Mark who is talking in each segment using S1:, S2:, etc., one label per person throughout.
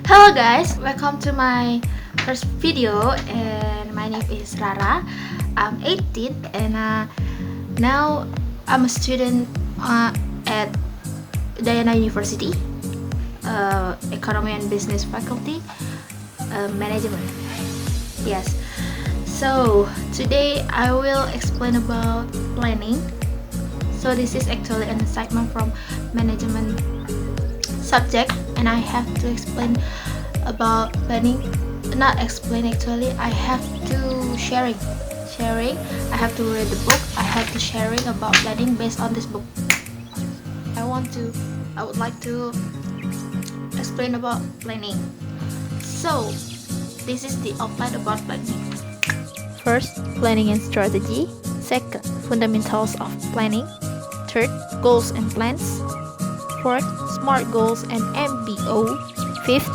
S1: Hello guys, welcome to my first video, and my name is Rara. I'm 18 and now I'm a student at Diana University, Economy and Business Faculty, Management. Yes, so today I will explain about planning. So this is actually an assignment from management subject, and I have to explain about planning. Not explain, actually I have to sharing. I have to read the book. I have to sharing about planning based on this book. I would like to explain about planning. So this is the outline about planning. First, planning and strategy. Second, fundamentals of planning. Third, goals and plans. Fourth, SMART goals and MBO. Fifth,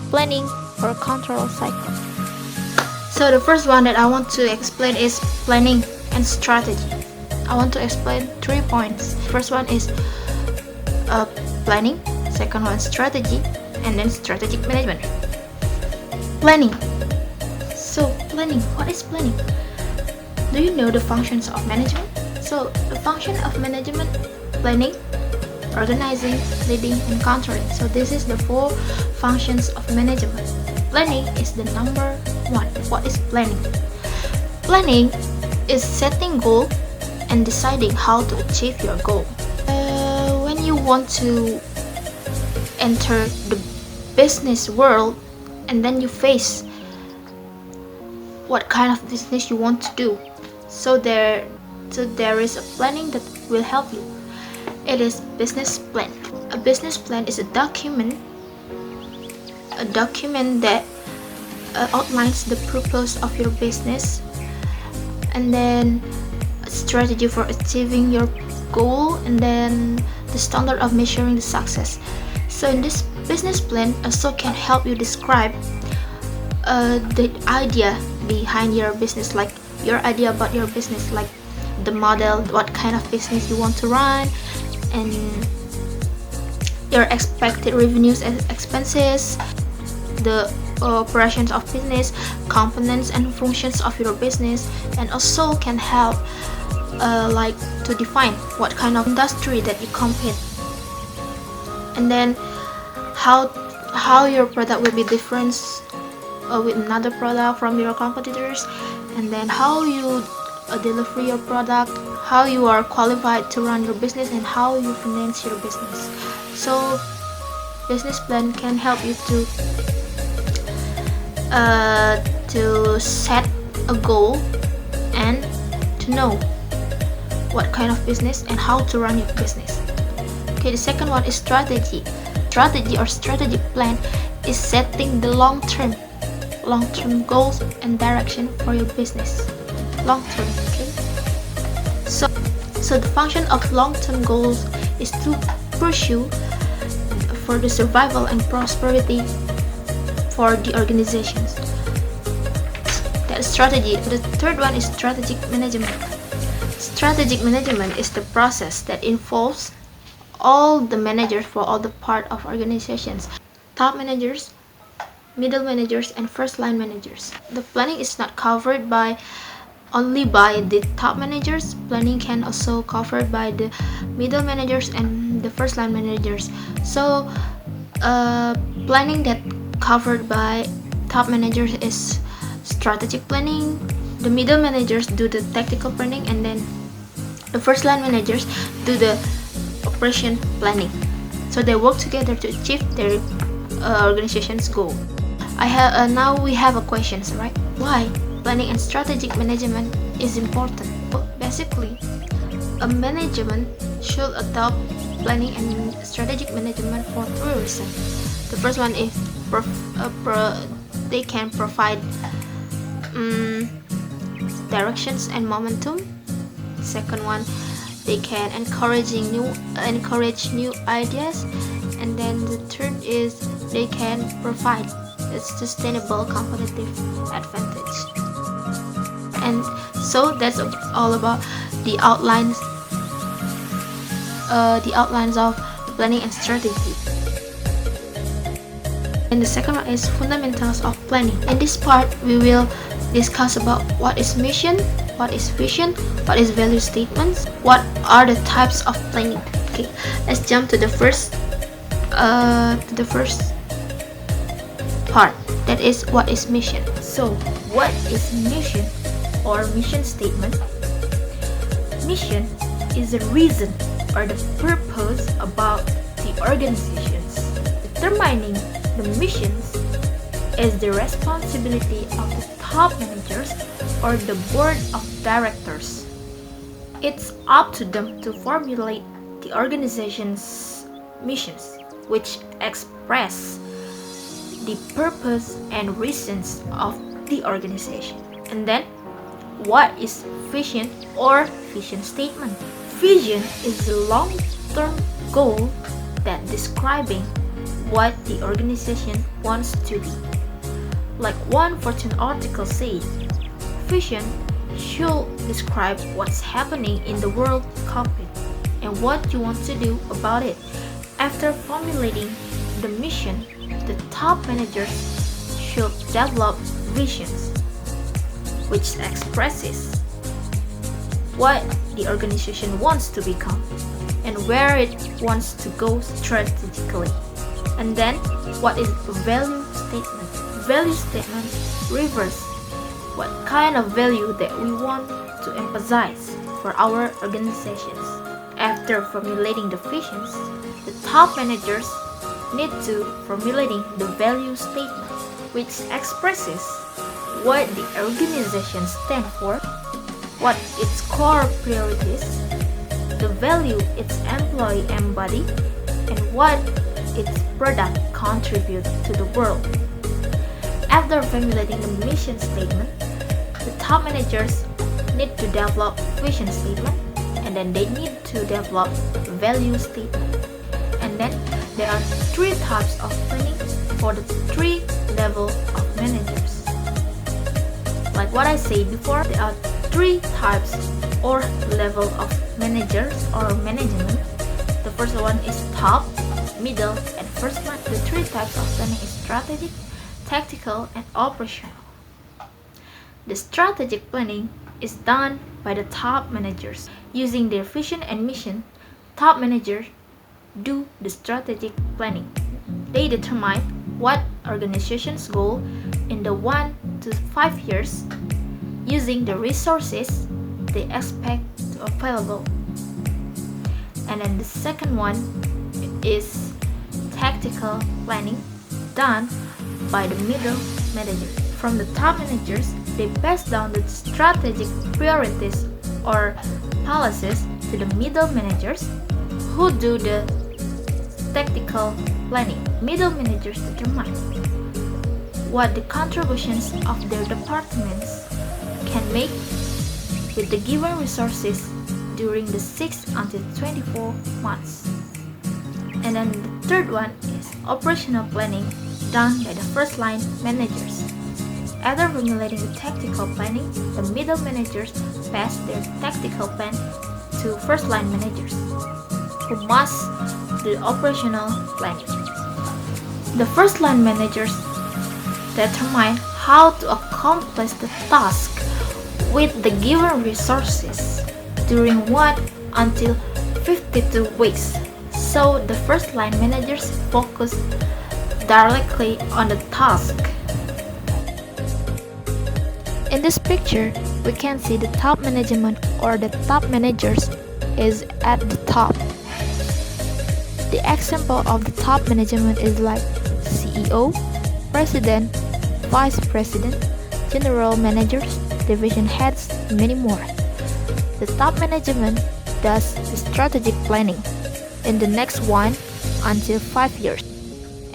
S1: planning for control cycle. So the first one that I want to explain is planning and strategy. I want to explain 3 points. First one is planning. Second one, strategy, and then strategic management. Planning. So planning, what is planning? Do you know the functions of management? So the function of management: planning, organizing, leading, and controlling. So this is the 4 functions of management. Planning is the number 1. What is planning? Planning is setting goal and deciding how to achieve your goal. When you want to enter the business world, and then you face what kind of business you want to do, so there is a planning that will help you. It is business plan. A business plan is a document that outlines the purpose of your business, and then a strategy for achieving your goal, and then the standard of measuring the success. So in this business plan also can help you describe the idea behind your business, like your idea about your business, like the model, what kind of business you want to run, and your expected revenues and expenses, the operations of business, components and functions of your business, and also can help like to define what kind of industry that you compete, and then how your product will be different with another product from your competitors, and then how you deliver your product, how you are qualified to run your business, and how you finance your business. So business plan can help you to set a goal and to know what kind of business and how to run your business. Okay, the second one is strategy. Strategy or strategic plan is setting the long-term goals and direction for your business. Long-term, okay? So the function of long-term goals is to pursue for the survival and prosperity for the organizations. That's strategy. The third one is strategic management. Strategic management is the process that involves all the managers for all the part of organizations: top managers, middle managers, and first line managers. The planning is not covered only by the top managers. Planning can also covered by the middle managers and the first line managers. So planning that covered by top managers is strategic planning. The middle managers do the tactical planning, and then the first line managers do the operation planning. So they work together to achieve their organization's goal. Now we have a questions, right? Why planning and strategic management is important? Well, basically, a management should adopt planning and strategic management for 3 reasons. The first one is they can provide directions and momentum. Second one, they can encourage new ideas, and then the third is they can provide a sustainable competitive advantage. And so that's all about the outlines of planning and strategy. And the second one is fundamentals of planning. In this part, we will discuss about what is mission, what is vision, what is value statements, what are the types of planning. Okay, let's jump to the first part, that is what is mission. So what is mission or mission statement? Mission is the reason or the purpose about the organizations. Determining the missions is the responsibility of the top managers or the board of directors. It's up to them to formulate the organization's missions, which express the purpose and reasons of the organization. And then, what is vision or vision statement? Vision is the long-term goal that describing what the organization wants to be. Like one Fortune article says, vision should describe what's happening in the world company and what you want to do about it. After formulating the mission, the top managers should develop visions, which expresses what the organization wants to become and where it wants to go strategically. And then, what is a value statement? Value statement refers what kind of value that we want to emphasize for our organizations. After formulating the visions, the top managers need to formulating the value statement, which expresses what the organization stands for, what its core priorities, the value its employee embody, and what its product contribute to the world. After formulating the mission statement, the top managers need to develop vision statement, and then they need to develop value statement. And then there are three types of planning for the three levels of managers. Like what I said before, there are three types or level of managers or management. The first one is top, middle, and first line. The three types of planning is strategic, tactical, and operational. The strategic planning is done by the top managers. Using their vision and mission, top managers do the strategic planning. They determine what organization's goal in the 1 to 5 years using the resources they expect to available. And then the second one is tactical planning done by the middle managers. From the top managers, they pass down the strategic priorities or policies to the middle managers who do the tactical planning. Middle managers determine what the contributions of their departments can make with the given resources during the 6 until 24 months. And then the third one is operational planning done by the first line managers. After formulating the tactical planning, the middle managers pass their tactical plan to first line managers, who must do operational planning. The first line managers determine how to accomplish the task with the given resources during 1 until 52 weeks. So the first line managers focus directly on the task. In this picture, we can see the top management or the top managers is at the top. The example of the top management is like CEO, President, Vice President, General Managers, Division Heads, and many more. The top management does the strategic planning in the next 1 until 5 years.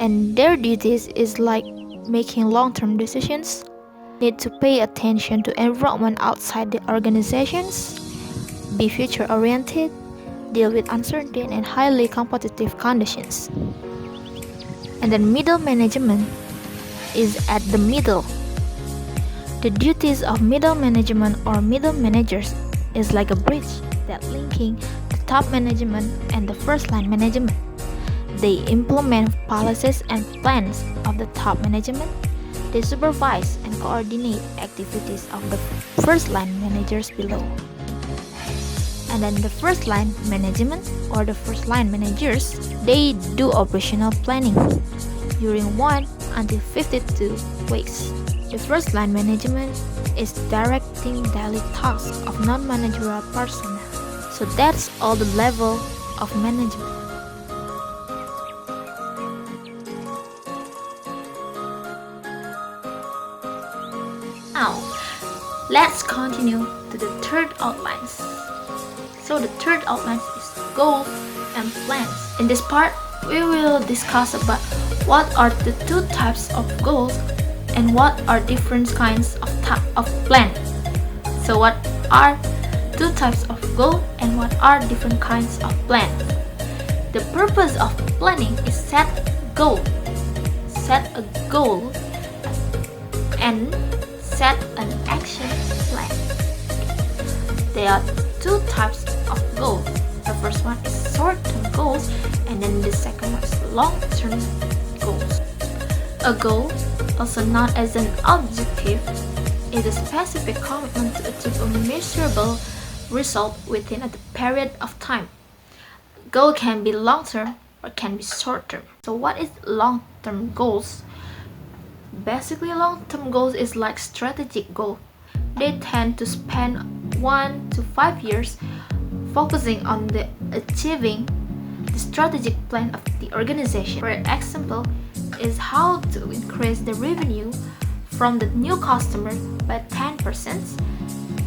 S1: And their duties is like making long-term decisions, need to pay attention to environment outside the organizations, be future-oriented, deal with uncertain and highly competitive conditions. And then middle management is at the middle. The duties of middle management or middle managers is like a bridge that linking the top management and the first line management. They implement policies and plans of the top management. They supervise and coordinate activities of the first line managers below. And then the first line management or the first line managers, they do operational planning during 1 until 52 weeks. The first line management is directing daily tasks of non-managerial personnel. So that's all the level of management. Now, let's continue to the third outlines. So the third outline is goals and plans. In this part, we will discuss about what are the two types of goals and what are different kinds of plan. So what are two types of goal and what are different kinds of plan? The purpose of planning is set a goal and set an action plan. There are two types of goals. The first one is short-term goals and then the second one is long-term goals. A goal, also known as an objective, is a specific commitment to achieve a measurable result within a period of time. Goal can be long-term or can be short-term. So what is long-term goals? Basically, long-term goals is like strategic goal. They tend to span 1 to 5 years, focusing on the achieving the strategic plan of the organization. For example, is how to increase the revenue from the new customer by 10%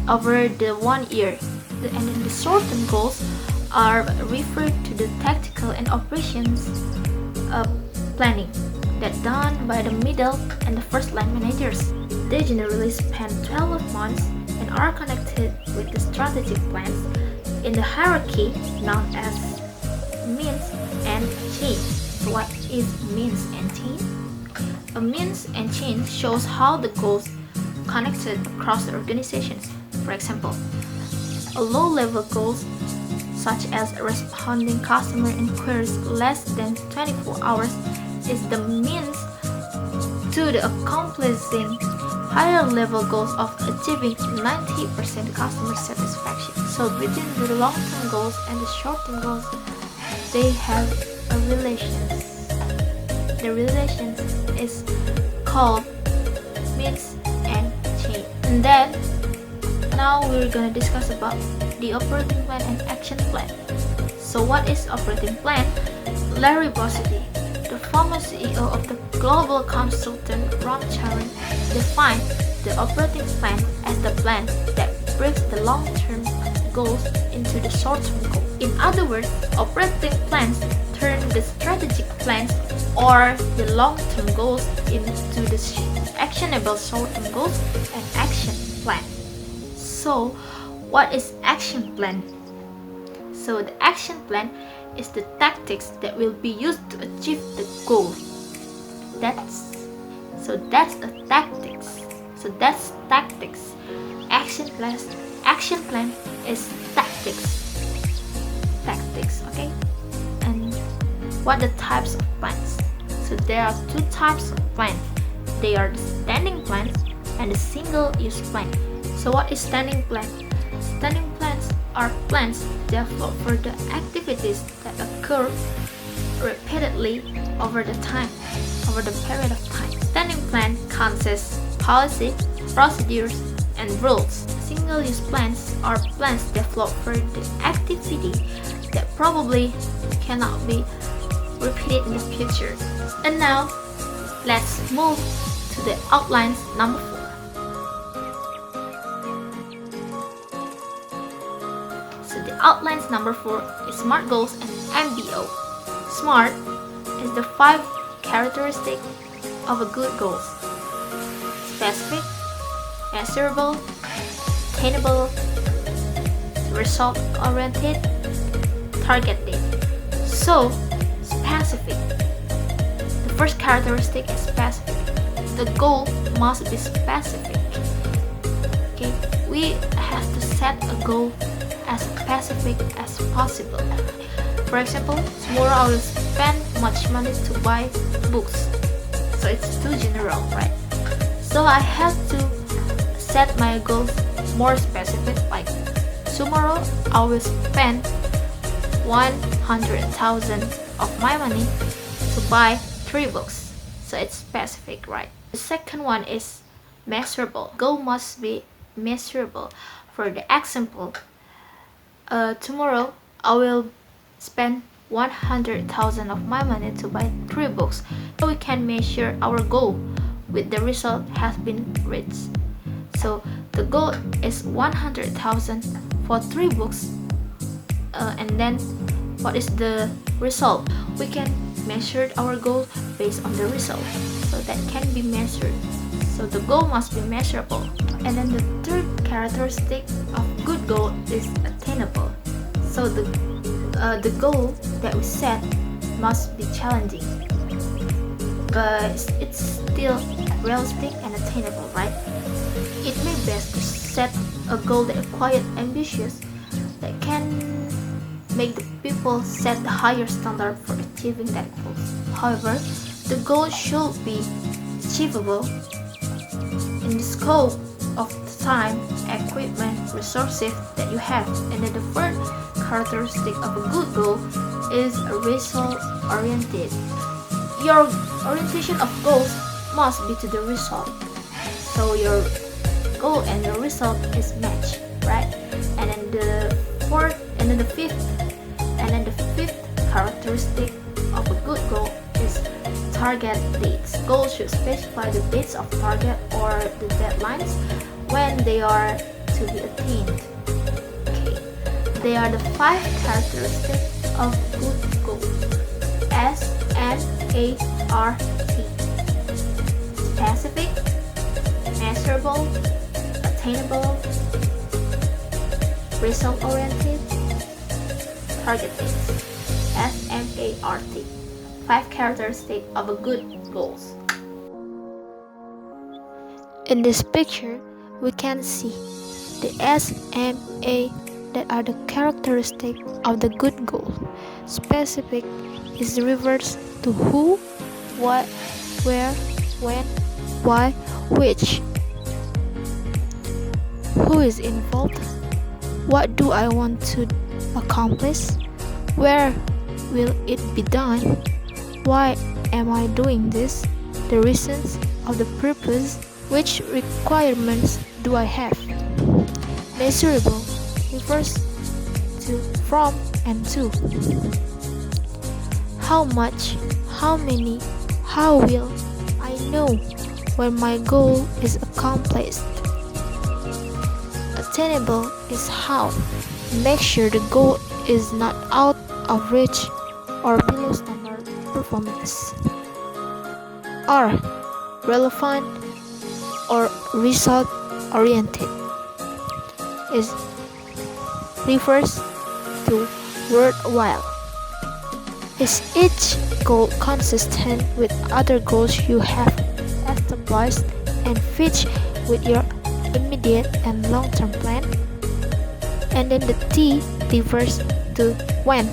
S1: over the 1 year. And then the short-term goals are referred to the tactical and operations planning that done by the middle and the first line managers. They generally span 12 months and are connected with the strategic plans in the hierarchy known as means and change. So what is means and change? A means and change shows how the goals connected across the organizations. For example, a low-level goals such as responding customer inquiries less than 24 hours is the means to the accomplishing higher level goals of achieving 90% customer satisfaction. So between the long-term goals and the short-term goals, they have a relation. The relation is called means and change. And then now we're gonna discuss about the operating plan and action plan. So what is operating plan? Larry Bossidy, the former CEO of the global consultant Ramcharan, defined the operating plan as the plan that breaks the long-term goals into the short-term goals. In other words, operating plans turn the strategic plans or the long-term goals into the actionable short-term goals and action plan. So, what is action plan? So the action plan is the tactics that will be used to achieve the goal. That's a tactics. So that's tactics. Action plan is tactics. Tactics, okay? And what are the types of plans? So there are two types of plans. They are the standing plans and the single-use plan. So what is standing plan? Standing plans are plans developed for the activities that occur repeatedly over the period of time. Standing plan consists policy, procedures, and rules. Single-use plans are plans developed for the activity that probably cannot be repeated in the future. And now, let's move to the outlines number 4. So the outlines number 4 is SMART goals and MBO. SMART is the 5 characteristics of a good goal: specific, measurable, attainable, result-oriented, targeted. So, specific. The first characteristic is specific. The goal must be specific. Okay, we have to set a goal as specific as possible. For example, tomorrow I will spend much money to buy books. So it's too general, right? So I have to set my goals more specific, like tomorrow I will spend 100,000 of my money to buy 3 books. So it's specific, right? The second one is measurable. Goal must be measurable. For the example, tomorrow I will spend 100,000 of my money to buy 3 books. So we can measure our goal with the result has been reached. So the goal is 100,000 for 3 books, and then what is the result? We can measure our goal based on the result, so that can be measured. So the goal must be measurable. And then the third characteristic of good goal is attainable. So the goal that we set must be challenging, but it's still realistic and attainable, right? It may be best to set a goal that is quite ambitious, that can make the people set a higher standard for achieving that goal. However, the goal should be achievable in the scope of the time, equipment, resources that you have. And then the third characteristic of a good goal is result-oriented. Your orientation of goals must be to the result. So your goal and your result is matched, right? And then the fifth characteristic of a good goal is target dates. Goals should specify the dates of target or the deadlines when they are to be attained. Okay, they are the 5 characteristics of good goal. SMART: specific, measurable, attainable, result-oriented, target dates. SMART: 5 characteristics of a good goals. In this picture, we can see the SMA that are the characteristics of the good goal. Specific is reverse to who, what, where, when, why, which. Who is involved? What do I want to accomplish? Where will it be done? Why am I doing this? The reasons of the purpose. Which requirements do I have? Measurable refers to from and to. How much? How many? How will I know when my goal is accomplished? Attainable is how. Make sure the goal is not out of reach or below standard performance. R. Relevant or result oriented is refers to worthwhile. Is each goal consistent with other goals you have established and fits with your immediate and long-term plan? And then the T refers to when,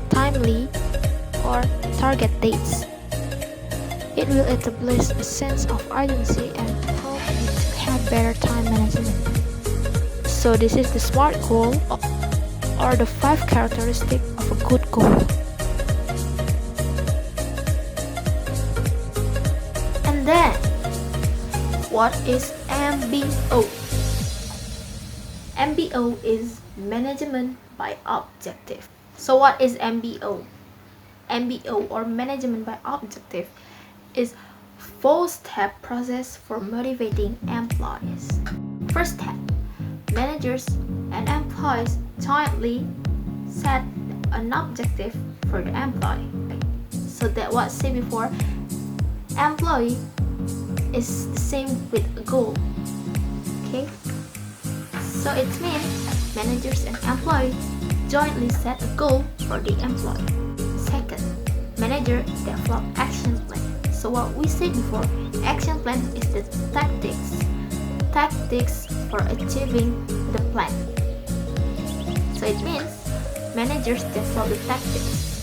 S1: timely, or target dates. It will establish a sense of urgency and help you to have better time management. So this is the SMART goal, or the 5 characteristics of a good goal. And then, what is MBO? MBO is management by objective. So what is MBO? MBO, or management by objective, is 4-step process for motivating employees. First step, managers and employees jointly set an objective for the employee. So that what I said before, employee is the same with a goal. Okay, so it means managers and employees jointly set a goal for the employee. Second, manager develop action plan. So what we said before, action plan is the tactics for achieving the plan. So it means managers develop the tactics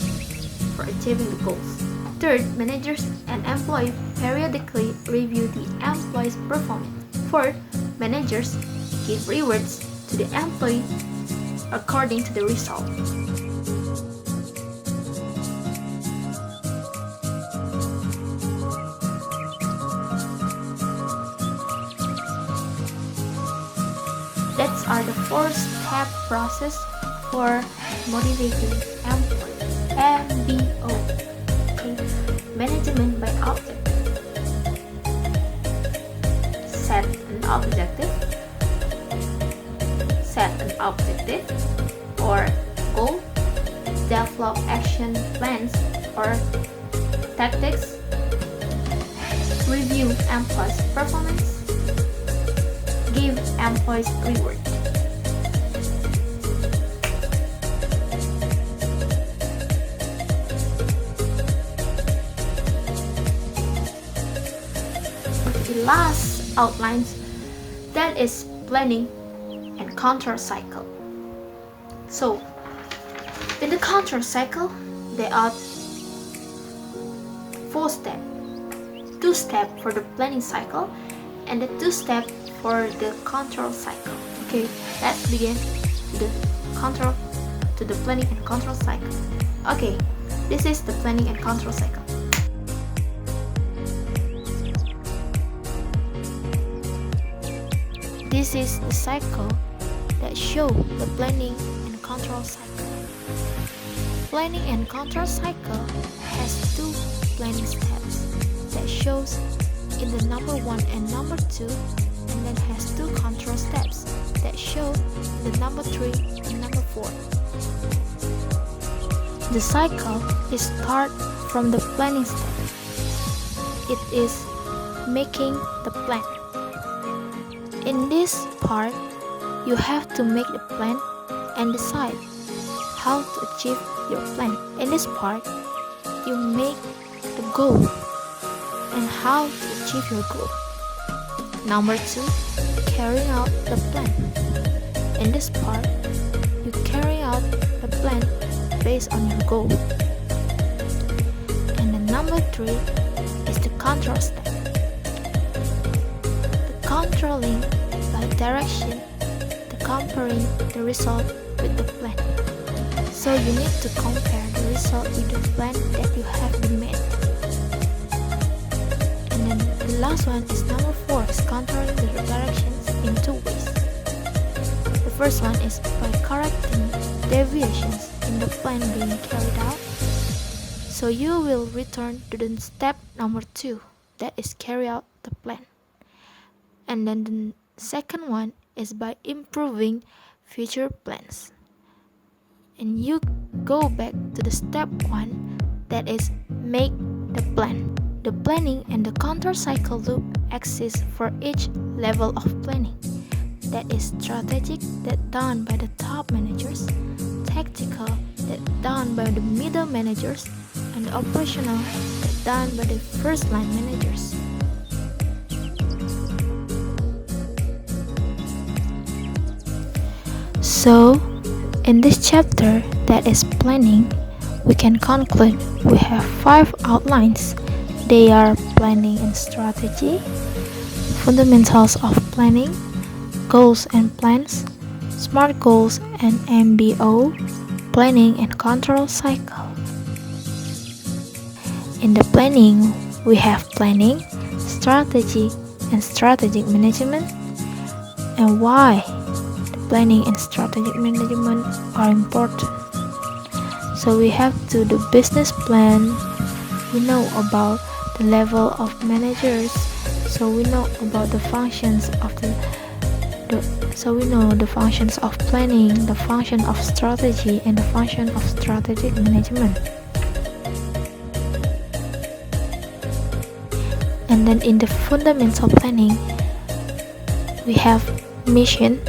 S1: for for achieving the goals. Third, managers and employees periodically review the employee's performance. Fourth, managers give rewards to the employee according to the result. That's are the four-step process for motivating employees. MBO. Okay. Management by objective. Set an objective. Set an objective or goal. Develop action plans or tactics. Review employees' performance. Give employees reward. The last outlines, that is planning and control cycle. So in the control cycle there are 4 steps. 2 steps for the planning cycle and the 2 steps for the control cycle. Okay, let's begin the planning and control cycle. Okay, this is the planning and control cycle. This is the cycle that show the planning and control cycle. Planning and control cycle has 2 planning steps that shows in the number 1 and number 2, and then has 2 control steps that show the number 3 and number 4. The cycle is start from the planning step. It is making the plan. In this part, you have to make the plan and decide how to achieve your plan. In this part, you make the goal and how to achieve your goal. Number 2, carrying out the plan. In this part, you carry out the plan based on your goal. And then number 3 is the control step. The controlling by direction, the comparing the result with the plan. So you need to compare the result with the plan that you have been made. The last one is number 4, is controlling the directions in 2 ways. The first one is by correcting deviations in the plan being carried out. So you will return to the step number 2, that is carry out the plan. And then the second one is by improving future plans. And you go back to the step 1, that is make the plan. The planning and the control cycle loop exists for each level of planning. That is strategic, that done by the top managers, tactical, that done by the middle managers, and operational, that done by the first line managers. So, in this chapter that is planning, we can conclude we have 5 outlines. They are planning and strategy, fundamentals of planning, goals and plans, SMART goals and MBO, planning and control cycle. In the planning, we have planning, strategy, and strategic management, and why the planning and strategic management are important. So we have to do business plan. We know about the level of managers, so we know about the functions of so we know the functions of planning, the function of strategy, and the function of strategic management. And then in the fundamental planning, we have mission,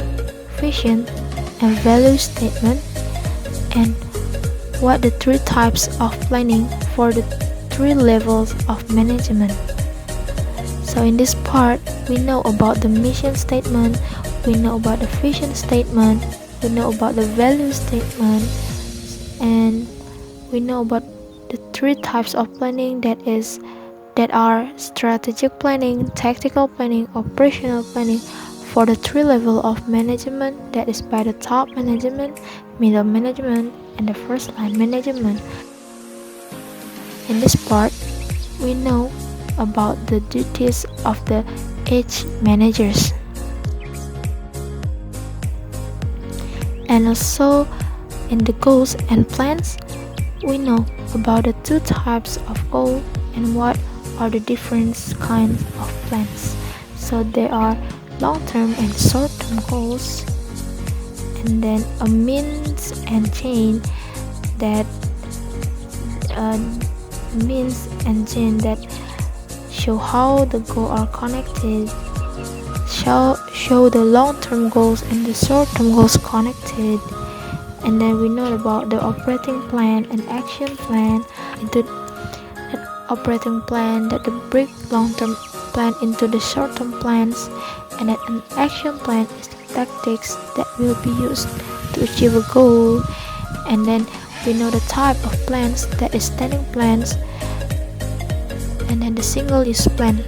S1: vision, and value statement, and what the 3 types of planning for the 3 levels of management. So in this part, we know about the mission statement, we know about the vision statement, we know about the value statement, and we know about the three types of planning that are strategic planning, tactical planning, operational planning for the three level of management, that is by the top management, middle management, and the first line management. In this part, we know about the duties of the each managers. And also in the goals and plans, we know about the two types of goal and what are the different kinds of plans. So there are long-term and short-term goals, and then a means and chain that show how the goals are connected, show the long-term goals and the short-term goals connected. And then we know about the operating plan and action plan, into that operating plan that break long-term plan into the short-term plans, and then an action plan is the tactics that will be used to achieve a goal. And then we know the type of plans, that is standing plans, and then the single-use plan.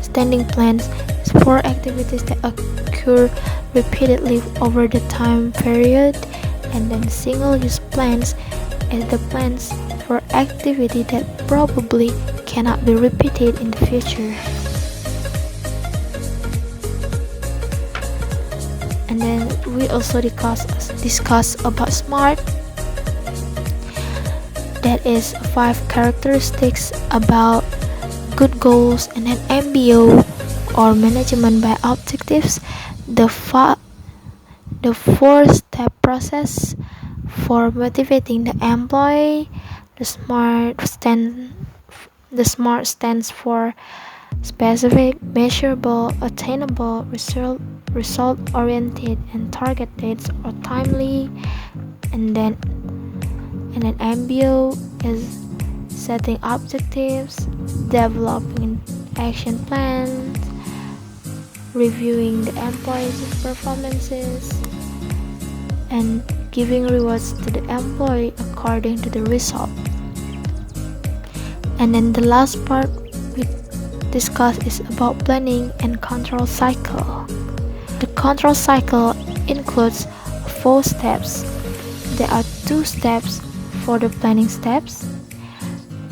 S1: Standing plans is for activities that occur repeatedly over the time period, and then single-use plans is the plans for activity that probably cannot be repeated in the future. And then we also discuss about SMART, that is 5 characteristics about good goals, and then MBO or management by objectives, the 4-step process for motivating the employee. The SMART stands for specific, measurable, attainable, result-oriented, and target dates or timely. And then MBO is setting objectives, developing action plans, reviewing the employees' performances, and giving rewards to the employee according to the result. And then the last part we discuss is about planning and control cycle. The control cycle includes 4 steps. There are 2 steps for the planning steps,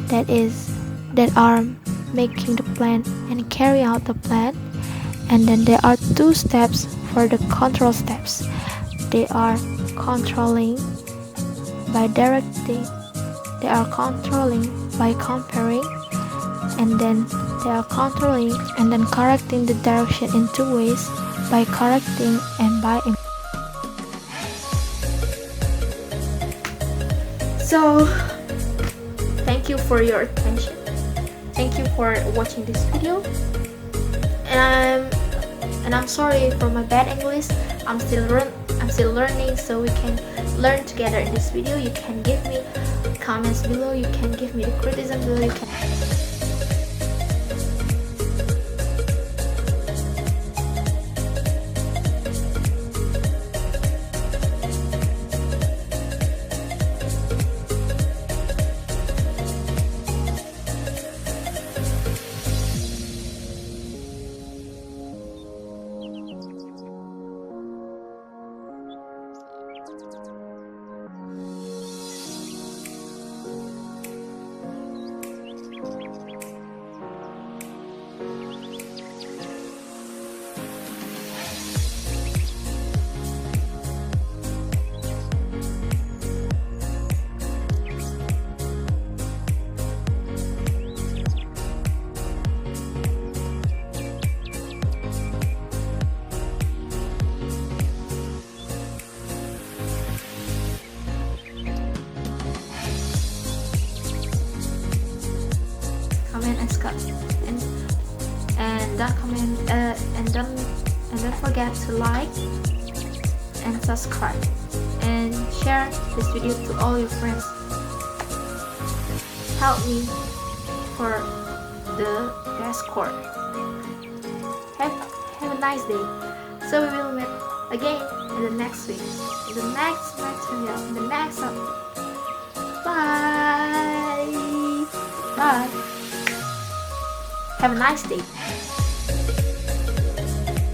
S1: that are making the plan and carry out the plan. And then there are 2 steps for the control steps. They are controlling by directing, they are controlling by comparing, and then they are controlling and then correcting the direction in 2 ways, by correcting and by So thank you for your attention. Thank you for watching this video. And I'm sorry for my bad English. I'm still learning, so we can learn together in this video. You can give me comments below, you can give me the criticism below, you can comment and don't forget to like and subscribe and share this video to all your friends. Help me for the Discord. Have a nice day. So we will meet again in the next week, in the next material, in the next update. Bye. Bye. Have a nice day.